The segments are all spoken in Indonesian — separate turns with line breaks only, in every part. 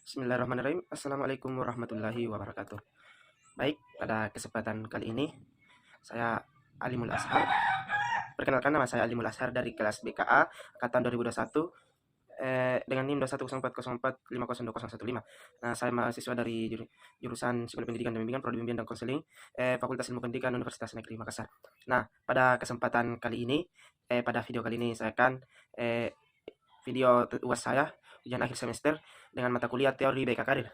Bismillahirrahmanirrahim. Assalamualaikum warahmatullahi wabarakatuh. Baik, pada kesempatan kali ini saya Alimul Ashar. Perkenalkan, nama saya Alimul Ashar dari kelas BKA angkatan 2021 dengan NIM 21040450215. Nah, saya mahasiswa dari jurusan Psikologi Pendidikan dan Bimbingan, Prodi Bimbingan dan Konseling, Fakultas Ilmu Pendidikan Universitas Negeri Makassar. Nah, pada kesempatan kali ini, pada video kali ini saya akan video UAS saya ujian akhir semester dengan mata kuliah teori BK Karir,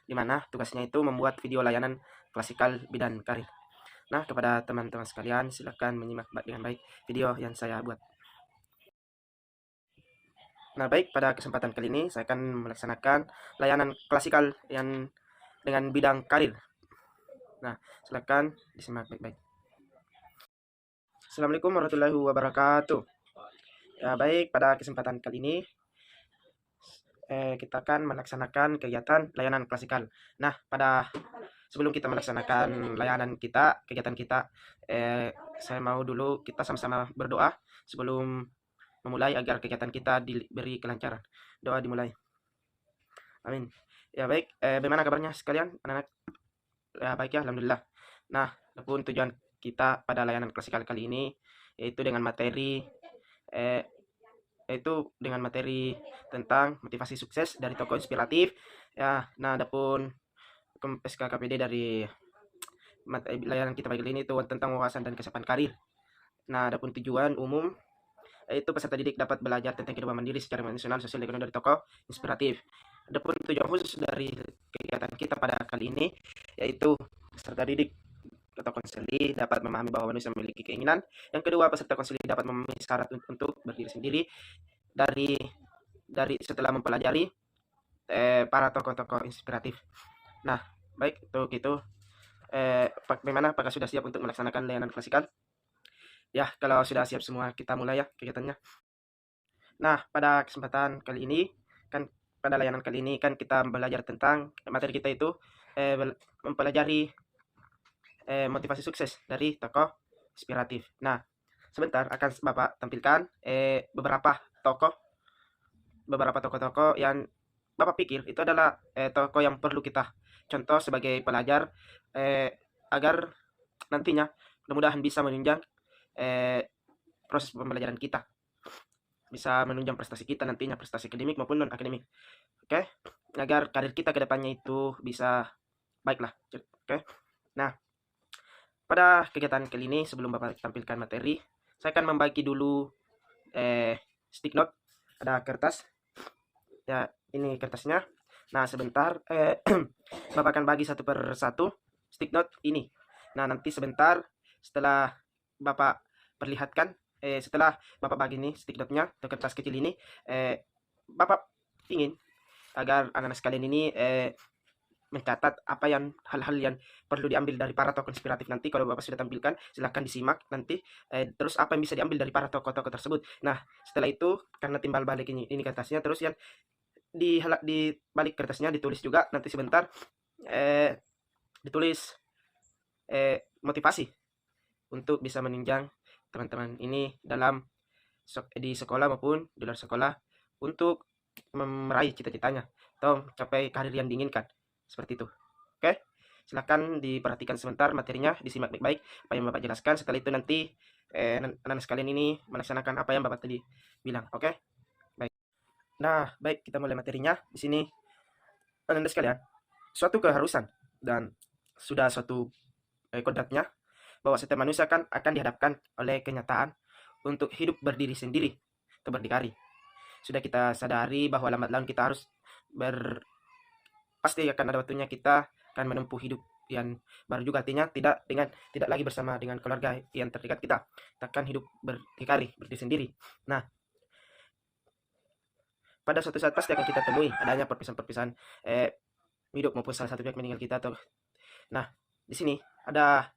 di mana tugasnya itu membuat video layanan klasikal bidan karir. Nah, kepada teman-teman sekalian, silakan menyimak dengan baik video yang saya buat. Nah, baik, pada kesempatan kali ini saya akan melaksanakan layanan klasikal yang dengan bidang karir. Nah, silakan disimak baik-baik. Assalamualaikum warahmatullahi wabarakatuh. Ya, baik, pada kesempatan kali ini kita akan melaksanakan kegiatan layanan klasikal. Nah, sebelum kita melaksanakan kegiatan kita, saya mau dulu kita sama-sama berdoa sebelum memulai agar kegiatan kita diberi kelancaran. Doa dimulai. Amin. Ya baik, bagaimana kabarnya sekalian, anak-anak? Ya baik ya, alhamdulillah. Nah, adapun tujuan kita pada layanan klasikal kali ini yaitu dengan materi tentang motivasi sukses dari tokoh inspiratif. Ya, nah adapun SKKPD dari layanan kita pagi ini itu tentang wawasan dan kesiapan karir. Nah, adapun tujuan umum yaitu peserta didik dapat belajar tentang kehidupan mandiri secara nasional, sosial, ekonomi dari tokoh inspiratif. Adapun tujuan khusus dari kegiatan kita pada kali ini yaitu peserta didik atau konseli dapat memahami bahwa manusia memiliki keinginan. Yang kedua, peserta konseli dapat memenuhi syarat untuk berdiri sendiri dari setelah mempelajari para tokoh-tokoh inspiratif. Nah, baik, untuk itu bagaimana, apakah sudah siap untuk melaksanakan layanan klasikal? Ya, kalau sudah siap semua, kita mulai ya kegiatannya. Nah, pada kesempatan kali ini kan pada layanan kali ini kan kita belajar tentang materi kita itu mempelajari motivasi sukses dari tokoh inspiratif. Nah, sebentar akan Bapak tampilkan beberapa tokoh-tokoh yang Bapak pikir itu adalah tokoh yang perlu kita contoh sebagai pelajar agar nantinya mudah-mudahan bisa menunjang proses pembelajaran kita, bisa menunjang prestasi kita nantinya, prestasi akademik maupun non akademik. Oke, agar karir kita ke depannya itu bisa baiklah. Oke. Nah, pada kegiatan kali ini sebelum Bapak tampilkan materi, saya akan membagi dulu stick note. Ada kertas. Ya, ini kertasnya. Nah, sebentar Bapak akan bagi satu per satu stick note ini. Nah, nanti sebentar setelah Bapak perlihatkan, setelah Bapak bagi ini stick note-nya atau kertas kecil ini, Bapak ingin agar anak-anak sekalian ini mencatat apa hal-hal yang perlu diambil dari para tokoh inspiratif. Nanti kalau Bapak sudah tampilkan, silahkan disimak nanti terus apa yang bisa diambil dari para tokoh-tokoh tersebut. Nah, setelah itu karena timbal balik ini kertasnya, terus yang di balik kertasnya ditulis juga nanti sebentar ditulis motivasi untuk bisa menunjang teman-teman ini di sekolah maupun di luar sekolah untuk meraih cita-citanya atau mencapai karir yang diinginkan. Seperti itu. Oke, silakan diperhatikan sebentar materinya, disimak baik-baik apa yang Bapak jelaskan. Setelah itu nanti anak-anak sekalian ini melaksanakan apa yang Bapak tadi bilang. Oke, baik. Nah, baik, kita mulai materinya. Di sini anak-anak sekalian, suatu keharusan dan sudah suatu kodratnya bahwa setiap manusia akan dihadapkan oleh kenyataan untuk hidup berdiri sendiri atau berdikari. Sudah kita sadari bahwa lambat laun kita harus pasti akan ada waktunya kita akan menempuh hidup yang baru juga, artinya tidak lagi bersama dengan keluarga yang terdekat kita akan hidup berdikari, berdiri sendiri. Nah, pada suatu saat pasti akan kita temui adanya perpisahan hidup maupun salah satu pihak meninggal kita atau. Nah, di sini ada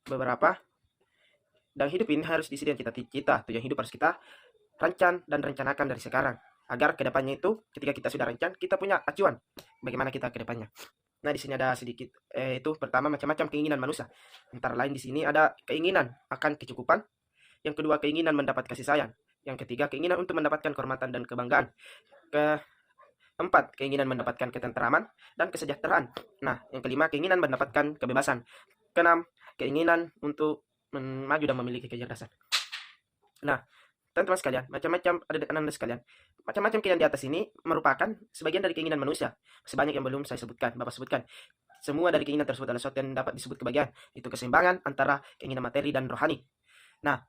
beberapa, dan hidup ini harus diisi dengan cita-cita. Tujuan hidup harus kita rancang dan rencanakan dari sekarang agar kedepannya itu ketika kita sudah rencana kita punya acuan bagaimana kita kedepannya. Nah, di sini ada sedikit itu pertama macam-macam keinginan manusia. Antara lain di sini ada keinginan akan kecukupan, yang kedua keinginan mendapat kasih sayang, yang ketiga keinginan untuk mendapatkan kehormatan dan kebanggaan, Empat, keinginan mendapatkan ketentraman dan kesejahteraan. Nah, yang kelima, keinginan mendapatkan kebebasan. Keenam, keinginan untuk maju dan memiliki kecerdasan. Nah, teman-teman sekalian, macam-macam ada Anda sekalian. Macam-macam keinginan di atas ini merupakan sebagian dari keinginan manusia. Sebanyak yang belum saya sebutkan, Bapak sebutkan. Semua dari keinginan tersebut adalah sesuatu yang dapat disebut kebahagiaan. Itu keseimbangan antara keinginan materi dan rohani. Nah,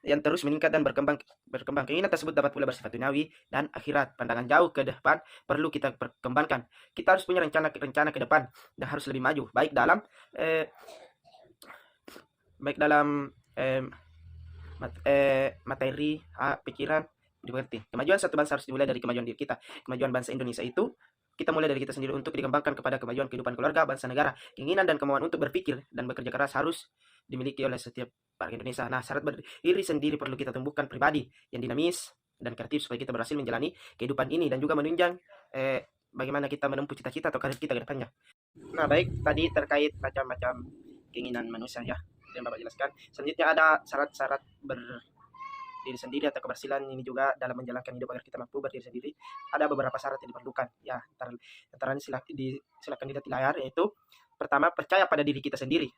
yang terus meningkat dan berkembang. Keinginan tersebut dapat pula bersifat duniawi dan akhirat. Pandangan jauh ke depan perlu kita perkembangkan. Kita harus punya rencana ke depan dan harus lebih maju, baik dalam materi, pikiran, dimengerti. Kemajuan satu bangsa harus dimulai dari kemajuan diri kita. Kemajuan bangsa Indonesia itu kita mulai dari kita sendiri untuk dikembangkan kepada kemajuan kehidupan keluarga, bangsa, negara. Keinginan dan kemauan untuk berpikir dan bekerja keras harus dimiliki oleh setiap warga Indonesia. Nah, syarat berdiri sendiri perlu kita tumbuhkan pribadi yang dinamis dan kreatif supaya kita berhasil menjalani kehidupan ini dan juga menunjang bagaimana kita menempuh cita-cita atau karir kita ke depannya. Nah, baik, tadi terkait macam-macam keinginan manusia ya, yang Bapak jelaskan. Selanjutnya ada syarat-syarat berdiri sendiri atau keberhasilan ini juga dalam menjalankan hidup agar kita mampu berdiri sendiri. Ada beberapa syarat yang diperlukan ya, antara silakan dilihat di layar, yaitu pertama, percaya pada diri kita sendiri.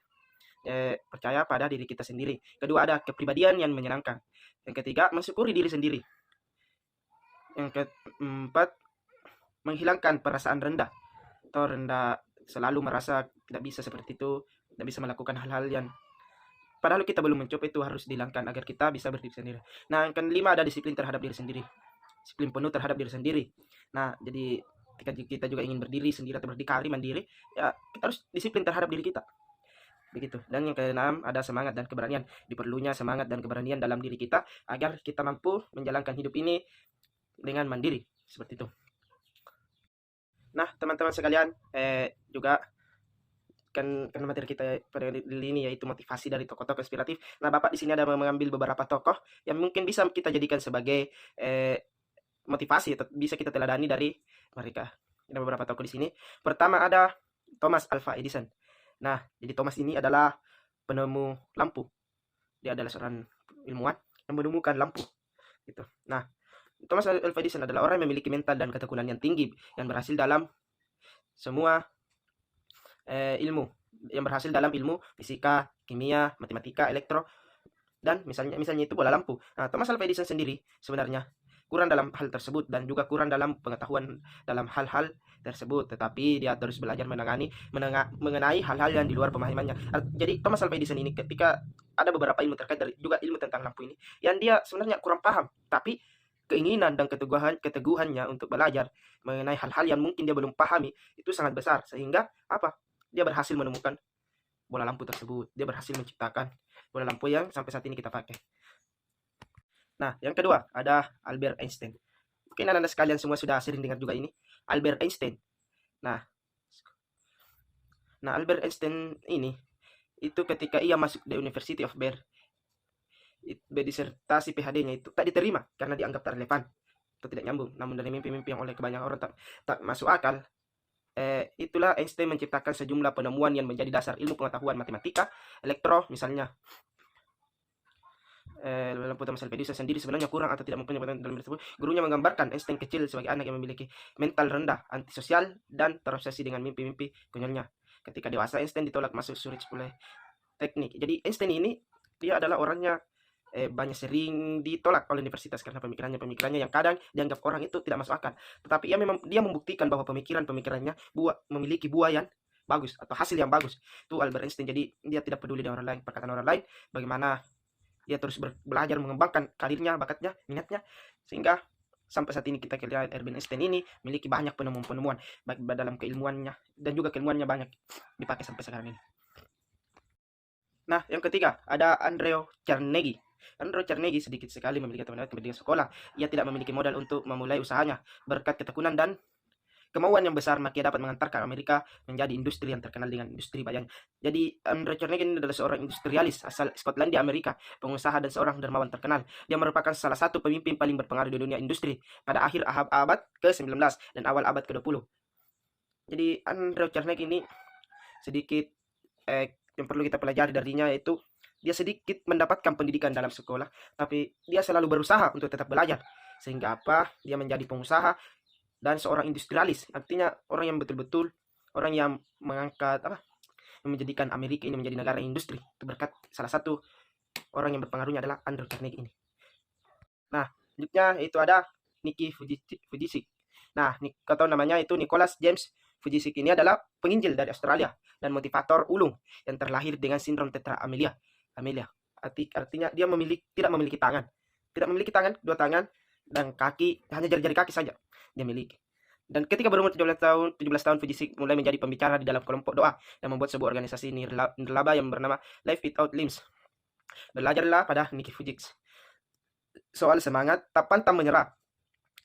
Percaya pada diri kita sendiri. Kedua, ada kepribadian yang menyenangkan. Yang ketiga, mensyukuri diri sendiri. Yang keempat, menghilangkan perasaan rendah atau selalu merasa tidak bisa seperti itu, tidak bisa melakukan hal-hal yang padahal kita belum mencoba, itu harus dihilangkan agar kita bisa berdiri sendiri. Nah, yang kelima, ada disiplin terhadap diri sendiri. Disiplin penuh terhadap diri sendiri. Nah, jadi ketika kita juga ingin berdiri sendiri atau berdikari mandiri, ya kita harus disiplin terhadap diri kita. Begitu. Dan yang keenam, ada semangat dan keberanian. Diperlunya semangat dan keberanian dalam diri kita agar kita mampu menjalankan hidup ini dengan mandiri. Seperti itu. Nah, teman-teman sekalian, juga kan materi kita pada ini yaitu motivasi dari tokoh-tokoh inspiratif. Nah, Bapak di sini ada mengambil beberapa tokoh yang mungkin bisa kita jadikan sebagai motivasi atau bisa kita teladani dari mereka. Ada beberapa tokoh di sini. Pertama ada Thomas Alva Edison. Nah, jadi Thomas ini adalah penemu lampu. Dia adalah seorang ilmuwan yang menemukan lampu. Gitu. Nah, Thomas Alva Edison adalah orang yang memiliki mental dan ketekunan yang tinggi, yang berhasil dalam semua ilmu, yang berhasil dalam ilmu fisika, kimia, matematika, elektro, dan misalnya itu bola lampu. Nah, Thomas Alva Edison sendiri sebenarnya kurang dalam hal tersebut dan juga kurang dalam pengetahuan dalam hal-hal tersebut, tetapi dia terus belajar mengenai hal-hal yang di luar pemahamannya. Jadi Thomas Alva Edison ini ketika ada beberapa ilmu terkait dari juga ilmu tentang lampu ini yang dia sebenarnya kurang paham, tapi keinginan dan keteguhannya untuk belajar mengenai hal-hal yang mungkin dia belum pahami itu sangat besar, sehingga apa? Dia berhasil menemukan bola lampu tersebut. Dia berhasil menciptakan bola lampu yang sampai saat ini kita pakai. Nah, yang kedua ada Albert Einstein. Mungkin Anda sekalian semua sudah sering dengar juga ini, Albert Einstein. Nah, Albert Einstein ini itu ketika ia masuk di University of Bayer, disertasi PhD-nya itu tak diterima karena dianggap tak relevan atau tidak nyambung. Namun dari mimpi-mimpi yang oleh kebanyakan orang tak masuk akal, itulah Einstein menciptakan sejumlah penemuan yang menjadi dasar ilmu pengetahuan matematika, elektro, misalnya. Lampu Thomas Alva Edison sendiri sebenarnya kurang atau tidak mempunyai pengetahuan dalam tersebut. Gurunya menggambarkan Einstein kecil sebagai anak yang memiliki mental rendah, antisosial, dan terobsesi dengan mimpi-mimpi konyolnya. Ketika dewasa, Einstein ditolak masuk Zurich Polytechnic. Jadi Einstein ini dia adalah orangnya banyak sering ditolak oleh universitas karena pemikirannya yang kadang dianggap orang itu tidak masuk akal. Tetapi dia membuktikan bahwa pemikirannya memiliki buah yang bagus atau hasil yang bagus. Itu Albert Einstein. Jadi dia tidak peduli dengan orang lain, perkataan orang lain, bagaimana dia terus belajar mengembangkan karirnya, bakatnya, minatnya, sehingga sampai saat ini kita lihat Albert Einstein ini memiliki banyak penemuan baik dalam keilmuannya dan juga keilmuannya banyak dipakai sampai sekarang ini. Nah, yang ketiga ada Andrew Carnegie. Andrew Carnegie sedikit sekali memiliki teman-teman pendidikan sekolah. Ia tidak memiliki modal untuk memulai usahanya. Berkat ketekunan dan kemauan yang besar, maka ia dapat mengantarkan Amerika menjadi industri yang terkenal dengan industri bayan. Jadi Andrew Carnegie ini adalah seorang industrialis asal Skotlandia, Amerika, pengusaha dan seorang dermawan terkenal. Dia merupakan salah satu pemimpin paling berpengaruh di dunia industri pada akhir abad ke-19 dan awal abad ke-20. Jadi Andrew Carnegie ini sedikit yang perlu kita pelajari darinya, yaitu dia sedikit mendapatkan pendidikan dalam sekolah, tapi dia selalu berusaha untuk tetap belajar. Sehingga apa? Dia menjadi pengusaha dan seorang industrialis, artinya orang yang betul-betul orang yang mengangkat yang menjadikan Amerika ini menjadi negara industri. Itu berkat salah satu orang yang berpengaruhnya adalah Andrew Carnegie ini. Nah, selanjutnya itu ada Nicky Fujisik. Nah, atau namanya itu Nicholas James Fujisik ini adalah penginjil dari Australia dan motivator ulung yang terlahir dengan sindrom tetra amelia. Artinya dia tidak memiliki tangan. Tidak memiliki tangan, dua tangan dan kaki, hanya jari-jari kaki saja dia miliki. Dan ketika berumur 17 tahun Fujisik mulai menjadi pembicara di dalam kelompok doa dan membuat sebuah organisasi nirlaba yang bernama Life Without Limbs. Belajarlah pada Nicky Fujisik soal semangat, tak pantang menyerah.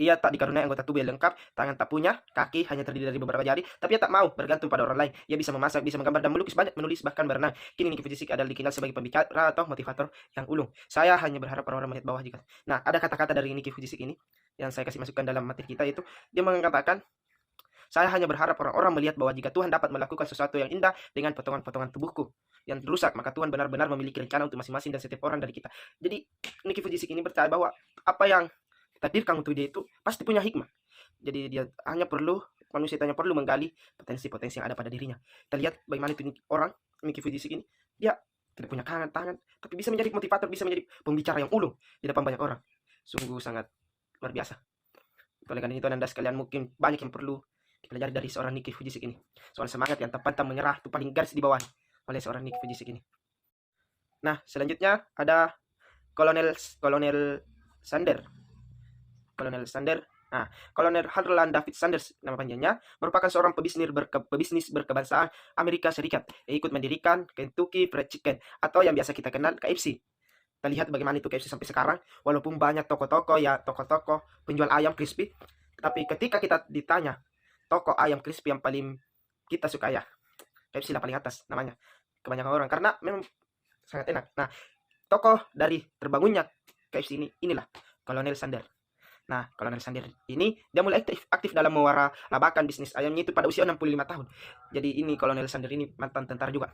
Ia tak dikaruniai anggota tubuh yang lengkap, tangan tak punya, kaki hanya terdiri dari beberapa jari, tapi ia tak mau bergantung pada orang lain. Ia bisa memasak, bisa menggambar dan melukis, banyak menulis, bahkan berenang. Kini Nicky Fujisik adalah dikenal sebagai pembicara atau motivator yang ulung. Saya hanya berharap orang-orang melihat bawah jika. Nah, ada kata-kata dari Nicky Fujisik ini yang saya kasih masukkan dalam materi kita, itu dia mengatakan, saya hanya berharap orang-orang melihat bahwa jika Tuhan dapat melakukan sesuatu yang indah dengan potongan-potongan tubuhku yang rusak, maka Tuhan benar-benar memiliki rencana untuk masing-masing dan setiap orang dari kita. Jadi Nicky Fujisik ini percaya bahwa apa yang takdirkan untuk dia itu pasti punya hikmah. Jadi dia hanya perlu, manusia hanya perlu menggali potensi-potensi yang ada pada dirinya. Kita lihat bagaimana itu orang Nicky Fujisik ini, dia tidak punya tangan, tapi bisa menjadi motivator, bisa menjadi pembicara yang ulung di depan banyak orang. Sungguh sangat luar biasa. Oleh karena itu Anda sekalian mungkin banyak yang perlu dipelajari dari seorang Nicky Fujisik ini. Soal semangat yang tak pantang menyerah, itu paling garis di bawah oleh seorang Nicky Fujisik ini. Nah, selanjutnya ada Kolonel Sander. Kolonel Sander. Nah, Kolonel Harlan David Sanders nama panjangnya, merupakan seorang pebisnis berkebangsaan Amerika Serikat yang ikut mendirikan Kentucky Fried Chicken atau yang biasa kita kenal KFC. Kita lihat bagaimana itu KFC sampai sekarang, walaupun banyak toko-toko penjual ayam crispy, tapi ketika kita ditanya toko ayam crispy yang paling kita suka, ya KFC lah paling atas namanya kebanyakan orang, karena memang sangat enak. Nah, tokoh dari terbangunnya KFC inilah Kolonel Sander. Nah, Kolonel Sander ini dia mulai aktif dalam mewaralabakan bisnis ayamnya itu pada usia 65 tahun. Jadi ini Kolonel Sander ini mantan tentara juga.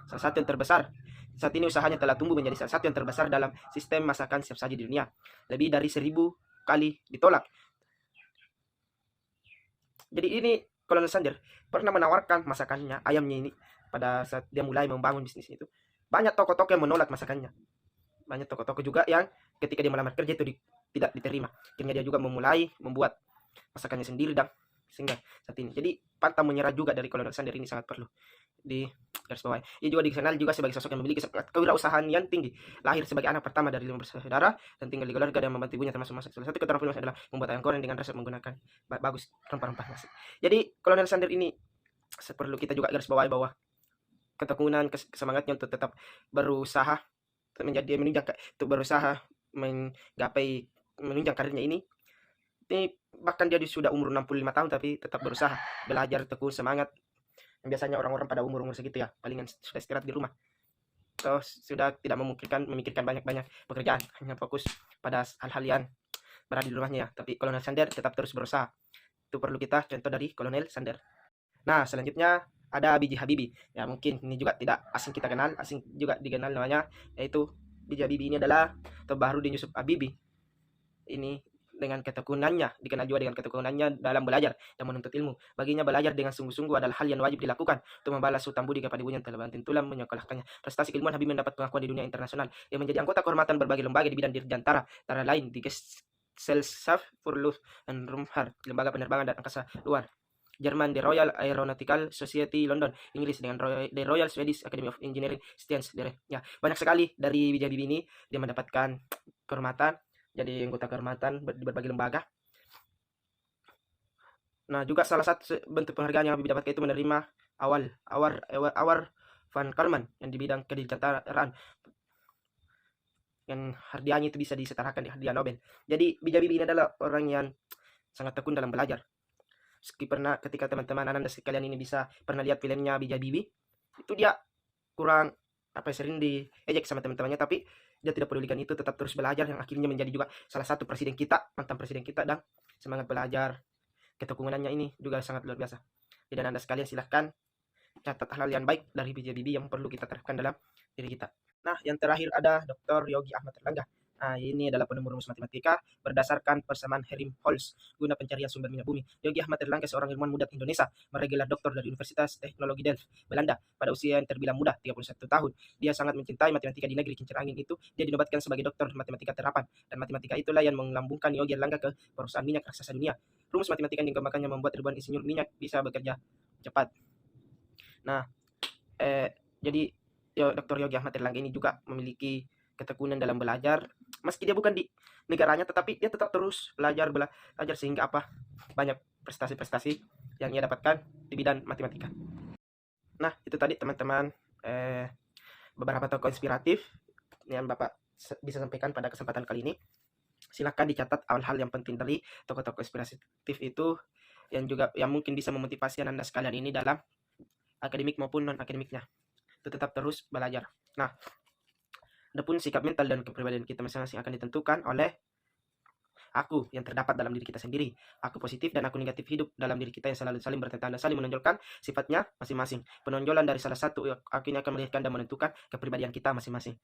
Salah satu yang terbesar. Saat ini usahanya telah tumbuh menjadi salah satu yang terbesar dalam sistem masakan siap saji di dunia. Lebih dari 1000 kali ditolak. Jadi ini Kolonel Sander pernah menawarkan masakannya, ayamnya ini, pada saat dia mulai membangun bisnis itu. Banyak toko-toko yang menolak masakannya. Banyak toko-toko juga yang ketika dia melamar kerja itu tidak diterima. Akhirnya dia juga memulai membuat masakannya sendiri dan sehingga saat ini. Jadi pantang menyerah juga dari Kolonel Sander ini sangat perlu di garis bawah. Ia juga dikenal juga sebagai sosok yang memiliki kewirausahaan yang tinggi. Lahir sebagai anak pertama dari 5 bersaudara dan tinggal di keluarga yang membantu ibunya termasuk masak. Salah satu keterampilan adalah membuat ayam goreng dengan resep menggunakan bagus rempah-rempah nasi. Jadi Kolonel Sander ini perlu kita juga garis bawahi bahwa ketekunan, semangatnya untuk tetap berusaha untuk berusaha menunjang karirnya ini. Bahkan dia sudah umur 65 tahun tapi tetap berusaha, belajar, tekun, semangat. Yang biasanya orang-orang pada umur-umur segitu ya palingan sudah istirahat di rumah, atau sudah tidak memikirkan banyak-banyak pekerjaan, hanya fokus pada hal-hal yang berada di rumahnya ya. Tapi Kolonel Sander tetap terus berusaha. Itu perlu kita contoh dari Kolonel Sander. Nah, selanjutnya ada B.J. Habibie. Ya, mungkin ini juga tidak asing kita kenal, asing juga dikenal namanya, yaitu B.J. Habibie ini adalah Baharudin Yusuf Habibie. Ini dengan ketekunannya, dikenal juga dengan ketekunannya dalam belajar dan menuntut ilmu. Baginya belajar dengan sungguh-sungguh adalah hal yang wajib dilakukan untuk membalas hutang budi kepada ibunya yang telah banting tulang menyekolahkannya. Prestasi keilmuan Habibie mendapat pengakuan di dunia internasional. Ia menjadi anggota kehormatan berbagai lembaga di bidang dirgantara, antara lain di Gesellschaft für Luft- und Raumfahrt, lembaga penerbangan dan angkasa luar Jerman, The Royal Aeronautical Society London, Inggris dengan The Royal Swedish Academy of Engineering Science. Ya, banyak sekali dari B.J. Habibie ini dia mendapatkan kehormatan, jadi anggota kehormatan di berbagai lembaga. Nah, juga salah satu bentuk penghargaan yang Habibie dapatkan itu menerima Award Van Karman yang di bidang kedirgantaraan, yang hadiahnya itu bisa disetarakan di hadiah Nobel. Jadi B.J. Habibie ini adalah orang yang sangat tekun dalam belajar. Ketika teman-teman Anda sekalian ini bisa pernah lihat filmnya B.J. Habibie, itu dia kurang sering diejek sama teman-temannya, tapi dia tidak pedulikan itu, tetap terus belajar, yang akhirnya menjadi juga salah satu presiden kita, mantan presiden kita, dan semangat belajar, ketekunannya ini juga sangat luar biasa. Dan Anda sekalian silahkan catat hal yang baik dari B.J. Habibie yang perlu kita terapkan dalam diri kita. Nah, yang terakhir ada Dr. Yogi Ahmad Erlangga. Nah, ini adalah penemu rumus matematika berdasarkan persamaan Helmholtz guna pencarian sumber minyak bumi. Yogi Ahmad Erlangga, seorang ilmuwan muda Indonesia, meraih gelar doktor dari Universitas Teknologi Delft, Belanda, pada usia yang terbilang muda, 31 tahun. Dia sangat mencintai matematika di negeri kincir angin itu. Dia dinobatkan sebagai doktor matematika terapan, dan matematika itulah yang melambungkan Yogi Erlangga ke perusahaan minyak raksasa dunia. Rumus matematika yang dikembangkannya membuat ribuan insinyur minyak bisa bekerja cepat. Nah, jadi Dr. Yogi Ahmad Erlangga ini juga memiliki ketekunan dalam belajar, meski dia bukan di negaranya, tetapi dia tetap terus belajar sehingga banyak prestasi-prestasi yang ia dapatkan di bidang matematika. Nah, itu tadi teman-teman beberapa tokoh inspiratif yang Bapak bisa sampaikan pada kesempatan kali ini. Silahkan dicatat hal-hal yang penting dari tokoh-tokoh inspiratif itu yang mungkin bisa memotivasi Anda sekalian ini dalam akademik maupun non-akademiknya. Itu tetap terus belajar. Nah, adapun sikap mental dan kepribadian kita masing-masing akan ditentukan oleh aku yang terdapat dalam diri kita sendiri. Aku positif dan aku negatif hidup dalam diri kita yang selalu saling bertentangan dan saling menonjolkan sifatnya masing-masing. Penonjolan dari salah satu akhirnya akan melahirkan dan menentukan kepribadian kita masing-masing.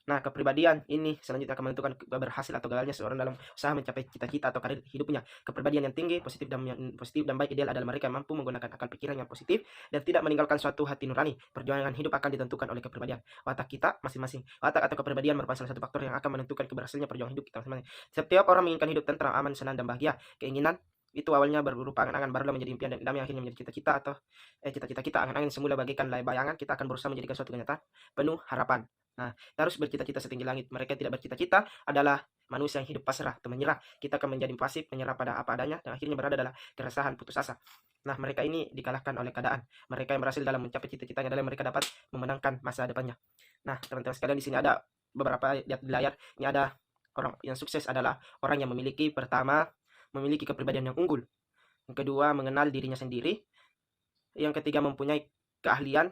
Nah, kepribadian ini selanjutnya akan menentukan berhasil atau gagalnya seorang dalam usaha mencapai cita-cita atau karir hidupnya. Kepribadian yang tinggi, positif dan baik ideal adalah mereka yang mampu menggunakan akal pikiran yang positif dan tidak meninggalkan suatu hati nurani. Perjuangan hidup akan ditentukan oleh kepribadian watak kita masing-masing. Watak atau kepribadian merupakan salah satu faktor yang akan menentukan keberhasilannya perjuangan hidup kita masing-masing. Setiap orang menginginkan hidup tentram, aman, senang, dan bahagia. Keinginan itu awalnya berupa angan-angan, barulah menjadi impian, dan idam yang akhirnya menjadi cita-cita cita-cita kita. Angan-angan semula bagaikan bayangan, kita akan berusaha menjadikan suatu kenyataan penuh harapan. Nah, harus bercita-cita setinggi langit. Mereka yang tidak bercita-cita adalah manusia yang hidup pasrah atau menyerah. Kita akan menjadi pasif, menyerah pada apa adanya, dan akhirnya berada dalam keresahan, putus asa. Nah, mereka ini dikalahkan oleh keadaan. Mereka yang berhasil dalam mencapai cita-citanya adalah mereka dapat memenangkan masa depannya. Nah, teman-teman sekalian, di sini ada beberapa lihat di layar. Ini ada orang yang sukses adalah orang yang memiliki kepribadian yang unggul. Yang kedua, mengenal dirinya sendiri. Yang ketiga, mempunyai keahlian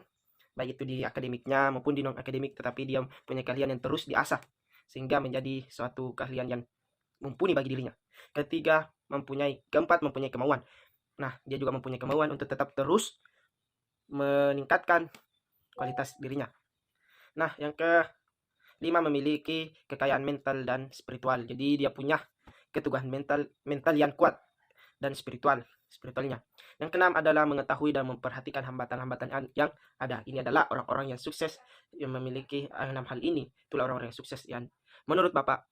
baik itu di akademiknya maupun di non akademik, tetapi dia punya keahlian yang terus diasah sehingga menjadi suatu keahlian yang mumpuni bagi dirinya. Keempat, mempunyai kemauan. Nah, dia juga mempunyai kemauan untuk tetap terus meningkatkan kualitas dirinya. Nah, yang kelima, memiliki kekayaan mental dan spiritual. Jadi dia punya keteguhan mental yang kuat dan spiritualnya. Yang keenam adalah mengetahui dan memperhatikan hambatan-hambatan yang ada. Ini adalah orang-orang yang sukses yang memiliki 6 hal ini. Itulah orang-orang yang sukses yang menurut Bapak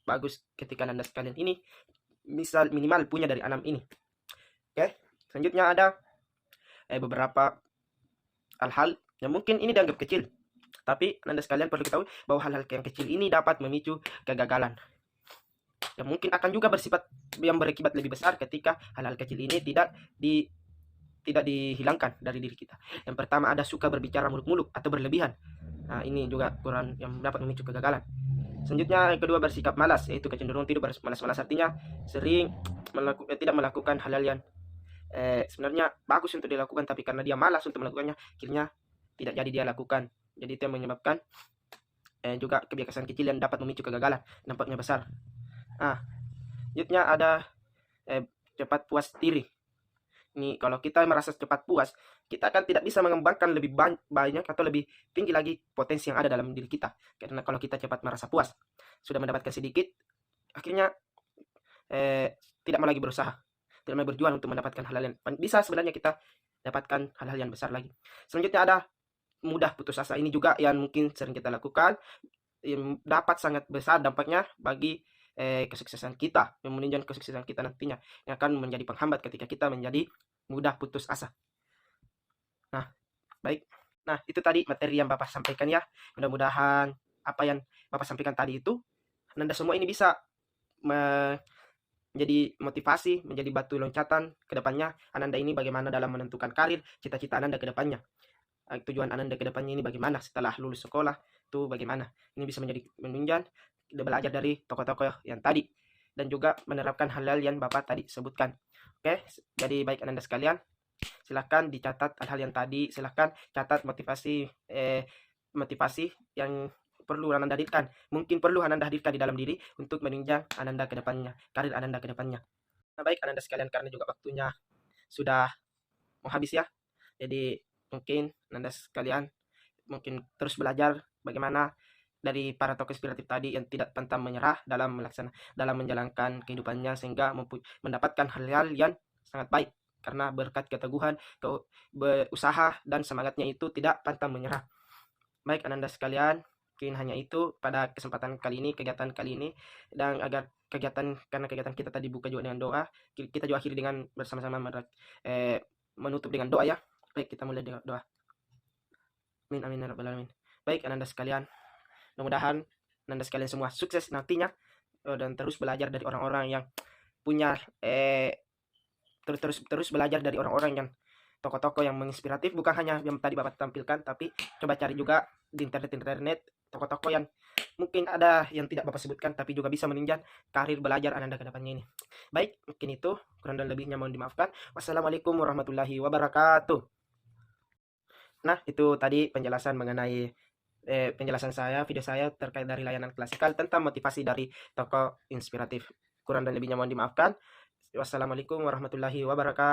bagus ketika Anda sekalian ini misal minimal punya dari 6 ini. Oke, selanjutnya ada beberapa hal-hal yang mungkin ini dianggap kecil, tapi Anda sekalian perlu ketahui bahwa hal-hal yang kecil ini dapat memicu kegagalan. Yang mungkin akan juga yang berakibat lebih besar ketika hal-hal kecil ini tidak dihilangkan dari diri kita. Yang pertama ada suka berbicara muluk-muluk atau berlebihan. Nah, ini juga kurang yang dapat memicu kegagalan. Selanjutnya yang kedua, bersikap malas, yaitu kecenderungan tidur malas-malas, artinya sering tidak melakukan hal-hal yang sebenarnya bagus untuk dilakukan, tapi karena dia malas untuk melakukannya, akhirnya tidak jadi dia lakukan. Jadi itu yang menyebabkan juga kebiasaan kecil yang dapat memicu kegagalan, dampaknya besar. Nah, selanjutnya ada cepat puas diri. Ini kalau kita merasa cepat puas, kita akan tidak bisa mengembangkan lebih banyak atau lebih tinggi lagi potensi yang ada dalam diri kita. Karena kalau kita cepat merasa puas, sudah mendapatkan sedikit, akhirnya tidak mau lagi berusaha, tidak mau berjuang untuk mendapatkan hal-hal yang bisa sebenarnya kita dapatkan hal-hal yang besar lagi. Selanjutnya ada mudah putus asa. Ini juga yang mungkin sering kita lakukan, yang dapat sangat besar dampaknya bagi kesuksesan kita, yang menunjang kesuksesan kita nantinya, yang akan menjadi penghambat ketika kita menjadi mudah putus asa. Nah, baik. Nah, itu tadi materi yang Bapak sampaikan ya. Mudah-mudahan apa yang Bapak sampaikan tadi itu, Anda semua ini bisa menjadi motivasi, menjadi batu loncatan ke depannya. Anda ini bagaimana dalam menentukan karir, cita-cita Anda ke depannya. Tujuan Anda ke depannya ini bagaimana setelah lulus sekolah, itu bagaimana. Ini bisa menjadi menunjang belajar dari tokoh-tokoh yang tadi dan juga menerapkan hal-hal yang Bapak tadi sebutkan. Oke, jadi baik Anda sekalian, silahkan dicatat hal-hal yang tadi, silahkan catat motivasi yang perlu Anda hadirkan. Mungkin perlu Anda hadirkan di dalam diri untuk menunjang Anda ke depannya, karir Anda ke depannya. Nah, baik Anda sekalian, karena juga waktunya sudah mau habis ya. Jadi mungkin Anda sekalian mungkin terus belajar bagaimana dari para tokoh inspiratif tadi yang tidak pantang menyerah dalam menjalankan kehidupannya sehingga mendapatkan hal-hal yang sangat baik karena berkat keteguhan, usaha dan semangatnya itu tidak pantang menyerah. Baik ananda sekalian, mungkin hanya itu pada kesempatan kali ini, kegiatan kali ini, dan agar karena kegiatan kita tadi buka juga dengan doa, kita juga akhiri dengan bersama-sama menutup dengan doa ya. Baik, kita mulai dengan doa. Amin amin ya rabbal alamin. Baik ananda sekalian, mudah-mudahan ananda sekalian semua sukses nantinya dan terus belajar dari orang-orang yang punya terus belajar dari orang-orang yang tokoh-tokoh yang menginspiratif, bukan hanya yang tadi Bapak tampilkan, tapi coba cari juga di internet tokoh-tokoh yang mungkin ada yang tidak Bapak sebutkan tapi juga bisa menunjang karir belajar Ananda ke depannya ini. Baik, mungkin itu, kurang dan lebihnya mohon dimaafkan. Wassalamualaikum warahmatullahi wabarakatuh. Nah, itu tadi penjelasan mengenai video saya terkait dari layanan klasikal tentang motivasi dari tokoh inspiratif. Kurang dan lebihnya mohon dimaafkan. Wassalamualaikum warahmatullahi wabarakatuh.